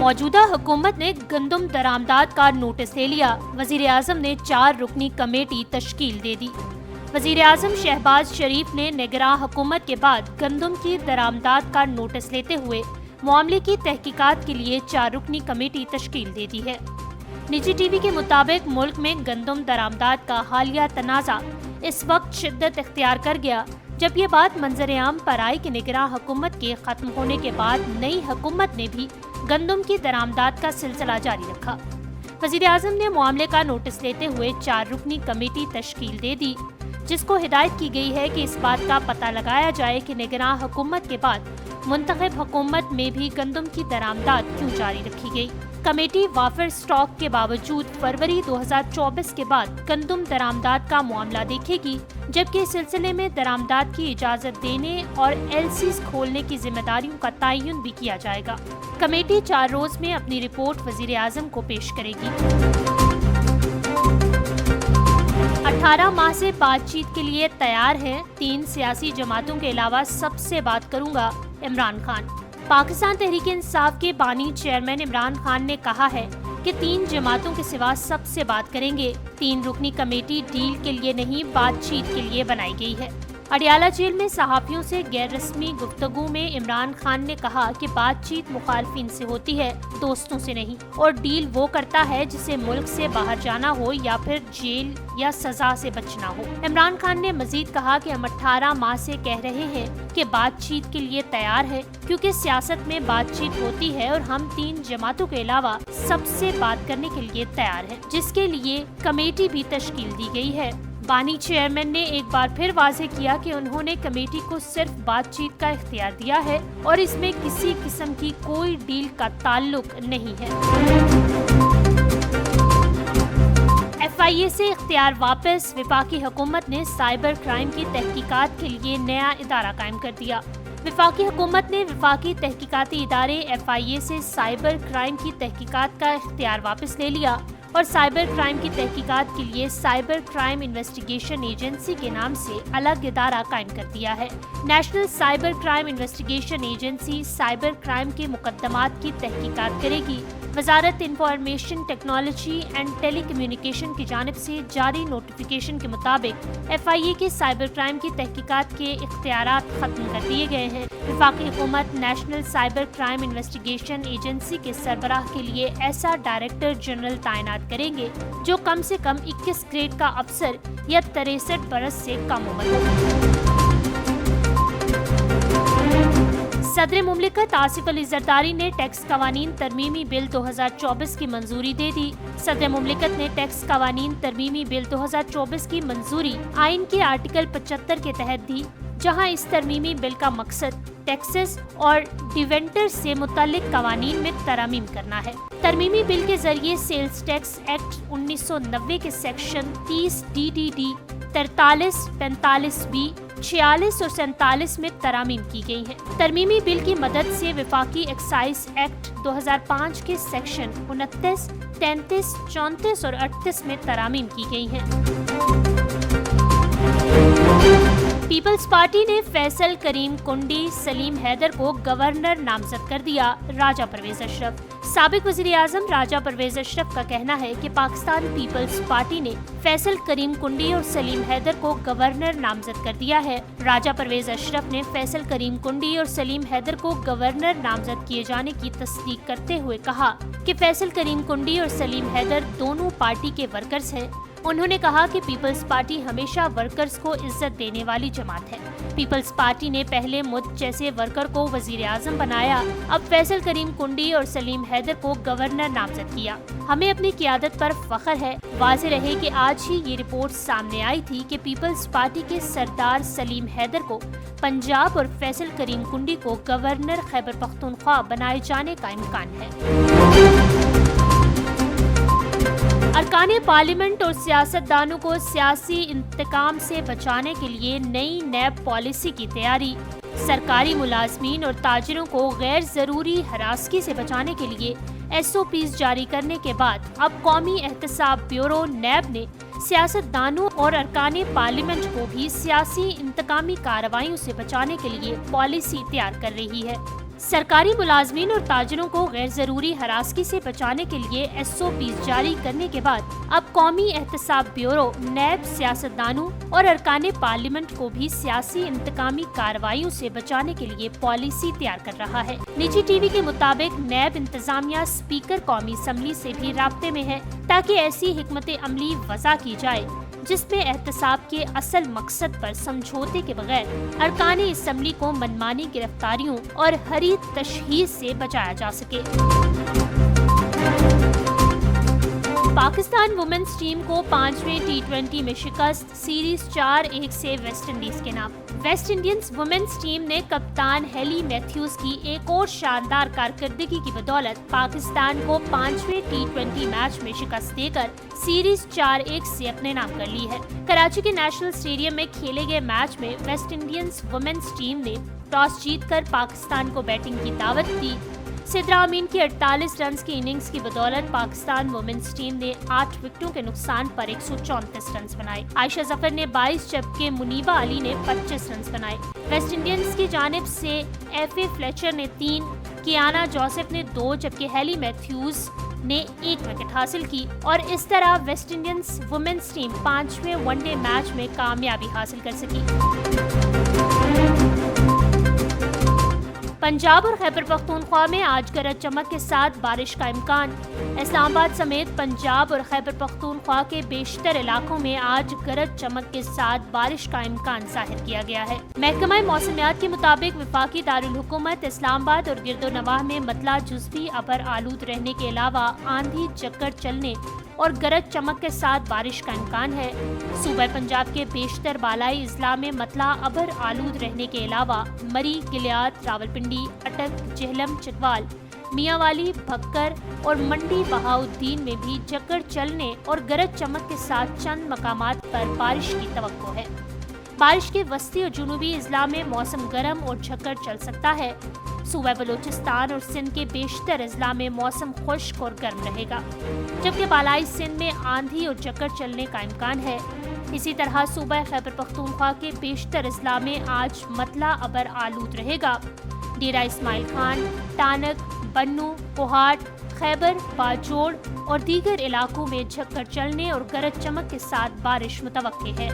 موجودہ حکومت نے گندم درآمدات کا نوٹس لے لیا، وزیر اعظم نے 4 رکنی کمیٹی تشکیل دے دی۔ وزیر اعظم شہباز شریف نے نگراں حکومت کے بعد گندم کی درآمدات کا نوٹس لیتے ہوئے معاملے کی تحقیقات کے لیے 4 رکنی کمیٹی تشکیل دے دی ہے۔ نجی ٹی وی کے مطابق ملک میں گندم درآمدات کا حالیہ تنازع اس وقت شدت اختیار کر گیا جب یہ بات منظر عام پر آئی کہ نگراں حکومت کے ختم ہونے کے بعد نئی حکومت نے بھی گندم کی درآمدات کا سلسلہ جاری رکھا۔ وزیر اعظم نے معاملے کا نوٹس لیتے ہوئے 4 رکنی کمیٹی تشکیل دے دی، جس کو ہدایت کی گئی ہے کہ اس بات کا پتہ لگایا جائے کہ نگراں حکومت کے بعد منتخب حکومت میں بھی گندم کی درآمدات کیوں جاری رکھی گئی۔ کمیٹی وافر سٹاک کے باوجود فروری 2024 کے بعد گندم درآمدات کا معاملہ دیکھے گی، جبکہ اس سلسلے میں درآمدات کی اجازت دینے اور ایل سیز کھولنے کی ذمہ داریوں کا تعین بھی کیا جائے گا۔ کمیٹی 4 روز میں اپنی رپورٹ وزیر اعظم کو پیش کرے گی۔ 18 ماہ سے بات چیت کے لیے تیار ہیں، 3 سیاسی جماعتوں کے علاوہ سب سے بات کروں گا، عمران خان۔ پاکستان تحریک انصاف کے بانی چیئرمین عمران خان نے کہا ہے کہ 3 جماعتوں کے سوا سب سے بات کریں گے۔ 3 رکنی کمیٹی ڈیل کے لیے نہیں، بات چیت کے لیے بنائی گئی ہے۔ اڈیالہ جیل میں صحافیوں سے غیر رسمی گفتگو میں عمران خان نے کہا کہ بات چیت مخالفین سے ہوتی ہے، دوستوں سے نہیں، اور ڈیل وہ کرتا ہے جسے ملک سے باہر جانا ہو یا پھر جیل یا سزا سے بچنا ہو۔ عمران خان نے مزید کہا کہ ہم 18 ماہ سے کہہ رہے ہیں کہ بات چیت کے لیے تیار ہے، کیونکہ سیاست میں بات چیت ہوتی ہے اور ہم 3 جماعتوں کے علاوہ سب سے بات کرنے کے لیے تیار ہیں، جس کے لیے کمیٹی بھی تشکیل دی گئی ہے۔ بانی چیئرمین نے ایک بار پھر واضح کیا کہ انہوں نے کمیٹی کو صرف بات چیت کا اختیار دیا ہے اور اس میں کسی قسم کی کوئی ڈیل کا تعلق نہیں ہے۔ ایف آئی اے سے اختیار واپس، وفاقی حکومت نے سائبر کرائم کی تحقیقات کے لیے نیا ادارہ قائم کر دیا۔ وفاقی حکومت نے وفاقی تحقیقاتی ادارے ایف آئی اے سے سائبر کرائم کی تحقیقات کا اختیار واپس لے لیا اور سائبر کرائم کی تحقیقات کے لیے سائبر کرائم انویسٹیگیشن ایجنسی کے نام سے الگ ادارہ قائم کر دیا ہے۔ National cyber crime investigation agency cyber crime کے مقدمات کی تحقیقات کرے گی۔ وزارت information technology and telecommunication کی جانب سے جاری نوٹیفیکیشن کے مطابق ایف آئی اے کے سائبر کرائم کی تحقیقات کے اختیارات ختم کر دیے گئے ہیں۔ وفاقی حکومت national cyber crime investigation agency کے سربراہ کے لیے ایسا ڈائریکٹر جنرل تعینات کریں گے جو کم سے کم 21 گریڈ کا افسر یا 63 برس سے کم عمر ہو۔ صدر مملکت آصف علی زرداری نے ٹیکس قوانین ترمیمی بل 2024 کی منظوری دے دی۔ صدر مملکت نے ٹیکس قوانین ترمیمی بل 2024 کی منظوری آئین کے آرٹیکل 75 کے تحت دی، جہاں اس ترمیمی بل کا مقصد ٹیکسز اور ڈیونٹر سے متعلق قوانین میں ترامیم کرنا ہے۔ ترمیمی بل کے ذریعے سیلز ٹیکس ایکٹ 1990 کے section 30 D D D 43, 45 B, 46 اور 47 میں ترامیم کی گئی ہیں۔ ترمیمی بل کی مدد سے وفاقی ایکسائز ایکٹ 2005 کے سیکشن 29, 33, 34 اور 38 میں ترامیم کی گئی ہیں۔ پیپلز پارٹی نے فیصل کریم کنڈی سلیم حیدر کو گورنر نامزد کر دیا۔ راجہ پرویز اشرف۔ سابق وزیر اعظم راجہ پرویز اشرف کا کہنا ہے کہ پاکستان پیپلز پارٹی نے فیصل کریم کنڈی اور سلیم حیدر کو گورنر نامزد کر دیا ہے۔ راجہ پرویز اشرف نے فیصل کریم کنڈی اور سلیم حیدر کو گورنر نامزد کیے جانے کی تصدیق کرتے ہوئے کہا کہ فیصل کریم کنڈی اور سلیم حیدر دونوں پارٹی کے ورکرز ہیں۔ انہوں نے کہا کہ پیپلز پارٹی ہمیشہ ورکرز کو عزت دینے والی جماعت ہے۔ پیپلز پارٹی نے پہلے مجھ جیسے ورکر کو وزیر اعظم بنایا، اب فیصل کریم کنڈی اور سلیم حیدر کو گورنر نامزد کیا۔ ہمیں اپنی قیادت پر فخر ہے۔ واضح رہے کہ آج ہی یہ رپورٹ سامنے آئی تھی کہ پیپلز پارٹی کے سردار سلیم حیدر کو پنجاب اور فیصل کریم کنڈی کو گورنر خیبر پختونخوا بنائے جانے کا امکان ہے۔ ارکان پارلیمنٹ اور سیاستدانوں کو سیاسی انتقام سے بچانے کے لیے نئی نیب پالیسی کی تیاری۔ سرکاری ملازمین اور تاجروں کو غیر ضروری ہراسگی سے بچانے کے لیے ایس او پیز جاری کرنے کے بعد اب قومی احتساب بیورو نیب نے سیاستدانوں اور ارکان پارلیمنٹ کو بھی سیاسی انتقامی کارروائیوں سے بچانے کے لیے پالیسی تیار کر رہی ہے۔ سرکاری ملازمین اور تاجروں کو غیر ضروری ہراسگی سے بچانے کے لیے SOPs جاری کرنے کے بعد اب قومی احتساب بیورو نیب سیاستدانوں اور ارکان پارلیمنٹ کو بھی سیاسی انتقامی کارروائیوں سے بچانے کے لیے پالیسی تیار کر رہا ہے۔ نجی ٹی وی کے مطابق نیب انتظامیہ اسپیکر قومی اسمبلی سے بھی رابطے میں ہے تاکہ ایسی حکمت عملی وضع کی جائے جس میں احتساب کے اصل مقصد پر سمجھوتے کے بغیر ارکان اسمبلی کو منمانی گرفتاریوں اور حریت تشہیر سے بچایا جا سکے۔ پاکستان وومنز ٹیم کو 5ویں T20 میں شکست، سیریز 4-1 سے ویسٹ انڈیز کے نام۔ ویسٹ انڈینز وومنز ٹیم نے کپتان ہیلی میتھیوز کی ایک اور شاندار کارکردگی کی بدولت پاکستان کو 5ویں T20 میچ میں شکست دے کر سیریز 4-1 سے اپنے نام کر لی ہے۔ کراچی کے نیشنل اسٹیڈیم میں کھیلے گئے میچ میں ویسٹ انڈینز وومنز ٹیم نے ٹاس جیت کر پاکستان کو بیٹنگ کی دعوت دی۔ سدرا امین کی 48 رنز کی اننگز کی بدولت پاکستان وومنز ٹیم نے 8 وکٹوں کے نقصان پر 134 رنز بنائے۔ عائشہ ظفر نے 22 جبکہ منیبہ علی نے 25 رنز بنائے۔ ویسٹ انڈینز کی جانب سے FA فلیچر نے 3، کیانا جوزف نے 2 جبکہ ہیلی میتھیوز نے 1 وکٹ حاصل کی اور اس طرح ویسٹ انڈینز وومنز ٹیم 5ویں ون ڈے میچ میں کامیابی حاصل کر سکی۔ پنجاب اور خیبر پختونخوا میں آج گرج چمک کے ساتھ بارش کا امکان۔ اسلام آباد سمیت پنجاب اور خیبر پختونخوا کے بیشتر علاقوں میں آج گرج چمک کے ساتھ بارش کا امکان ظاہر کیا گیا ہے۔ محکمہ موسمیات کے مطابق وفاقی دارالحکومت اسلام آباد اور گرد و نواح میں مطلع جزوی ابر آلود رہنے کے علاوہ آندھی چکر چلنے اور گرج چمک کے ساتھ بارش کا امکان ہے۔ صوبہ پنجاب کے بیشتر بالائی اضلاع میں مطلع ابر آلود رہنے کے علاوہ مری، گلیات، راولپنڈی، اٹک، جہلم، چکوال، میاں والی، بھکر اور منڈی بہاؤالدین میں بھی چکر چلنے اور گرج چمک کے ساتھ چند مقامات پر بارش کی توقع ہے۔ بارش کے وسطی اور جنوبی اضلاع میں موسم گرم اور جھکڑ چل سکتا ہے۔ صوبہ بلوچستان اور سندھ کے بیشتر اضلاع میں موسم خشک اور گرم رہے گا، جبکہ بالائی سندھ میں آندھی اور جھکڑ چلنے کا امکان ہے۔ اسی طرح صوبہ خیبر پختونخوا کے بیشتر اضلاع میں آج مطلع ابر آلود رہے گا۔ ڈیرہ اسماعیل خان، ٹانک، بنو، کوہاٹ، خیبر، باجوڑ اور دیگر علاقوں میں جھکڑ چلنے اور گرج چمک کے ساتھ بارش متوقع ہے۔